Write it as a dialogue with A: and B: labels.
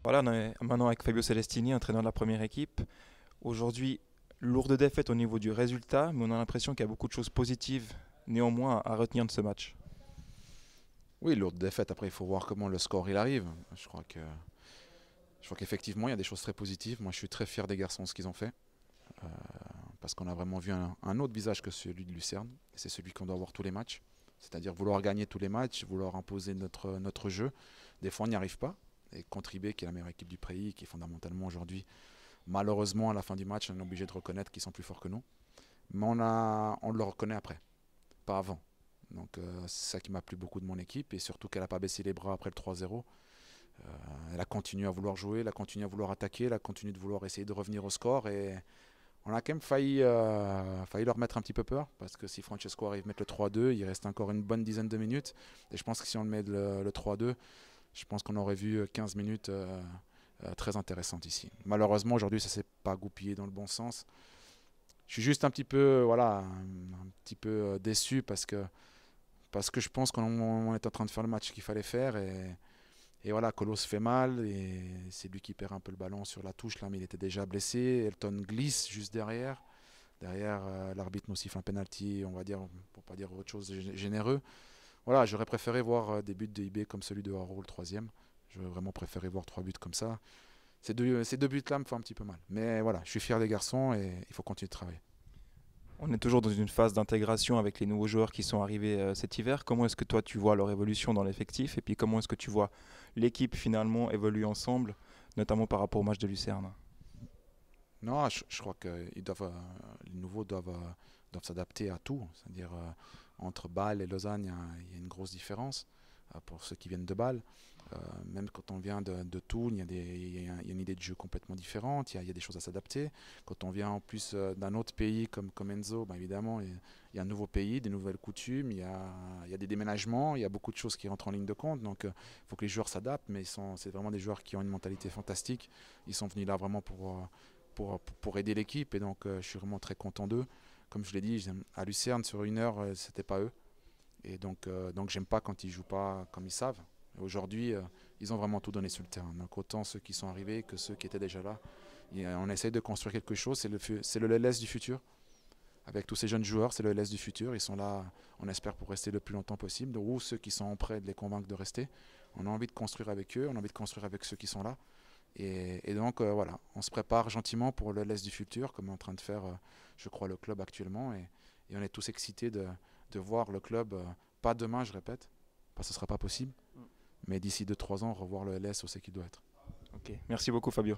A: Voilà, on est maintenant avec Fabio Celestini, entraîneur de la première équipe. Aujourd'hui, lourde défaite au niveau du résultat, mais on a l'impression qu'il y a beaucoup de choses positives néanmoins à retenir de ce match.
B: Oui, lourde défaite. Après, il faut voir comment le score il arrive. Je crois qu'effectivement, il y a des choses très positives. Moi, je suis très fier des garçons, ce qu'ils ont fait. euh, Parce qu'on a vraiment vu un autre visage que celui de Lucerne. Et c'est celui qu'on doit avoir tous les matchs. C'est-à-dire vouloir gagner tous les matchs, vouloir imposer notre jeu. Des fois, on n'y arrive pas. Et Contribé, qui est la meilleure équipe du pays, qui est fondamentalement aujourd'hui, malheureusement, à la fin du match, on est obligé de reconnaître qu'ils sont plus forts que nous. Mais on le reconnaît après, pas avant. Donc c'est ça qui m'a plu beaucoup de mon équipe et surtout qu'elle n'a pas baissé les bras après le 3-0. Elle a continué à vouloir jouer, elle a continué à vouloir attaquer, elle a continué de vouloir essayer de revenir au score et on a quand même failli leur mettre un petit peu peur parce que si Francesco arrive à mettre le 3-2, il reste encore une bonne dizaine de minutes et je pense que si on le met le 3-2, je pense qu'on aurait vu 15 minutes très intéressantes ici. Malheureusement aujourd'hui ça s'est pas goupillé dans le bon sens. Je suis juste un petit peu, voilà, un petit peu déçu parce que je pense qu'on est en train de faire le match qu'il fallait faire et voilà, Colo se fait mal et c'est lui qui perd un peu le ballon sur la touche là, mais il était déjà blessé. Elton glisse juste derrière. Derrière, l'arbitre nous siffle un penalty, on va dire, pour pas dire autre chose, généreux. Voilà, j'aurais préféré voir des buts de IB comme celui de Haro, le troisième. J'aurais vraiment préféré voir 3 buts comme ça. Ces deux buts-là me font un petit peu mal. Mais voilà, je suis fier des garçons et il faut continuer de travailler.
A: On est toujours dans une phase d'intégration avec les nouveaux joueurs qui sont arrivés cet hiver. Comment est-ce que toi tu vois leur évolution dans l'effectif et puis comment est-ce que tu vois l'équipe finalement évoluer ensemble, notamment par rapport au match de Lucerne?
B: Non, je crois que les nouveaux doivent s'adapter à tout. C'est-à-dire, entre Bâle et Lausanne, il y a une grosse différence pour ceux qui viennent de Bâle. Même quand on vient de Toul, il y a une idée de jeu complètement différente, il y a des choses à s'adapter. Quand on vient en plus d'un autre pays comme Enzo, ben évidemment, il y a un nouveau pays, des nouvelles coutumes, il y a des déménagements, il y a beaucoup de choses qui rentrent en ligne de compte. Donc, il faut que les joueurs s'adaptent, mais c'est vraiment des joueurs qui ont une mentalité fantastique. Ils sont venus là vraiment pour aider l'équipe et donc je suis vraiment très content d'eux. Comme je l'ai dit, à Lucerne sur 1 heure, c'était pas eux. Et donc j'aime pas quand ils jouent pas comme ils savent. Et aujourd'hui, ils ont vraiment tout donné sur le terrain. Donc autant ceux qui sont arrivés que ceux qui étaient déjà là. Et, on essaye de construire quelque chose. C'est le LS du futur. Avec tous ces jeunes joueurs, c'est le LS du futur. Ils sont là, on espère, pour rester le plus longtemps possible. Ou ceux qui sont prêts de les convaincre de rester. On a envie de construire avec eux, on a envie de construire avec ceux qui sont là. Et donc voilà, on se prépare gentiment pour le LS du futur, comme est en train de faire, je crois, le club actuellement. Et on est tous excités de voir le club, pas demain, je répète, parce que ce ne sera pas possible, mais d'ici 2 3 ans, revoir le LS où c'est qu'il doit être.
A: Ok, merci beaucoup Fabio.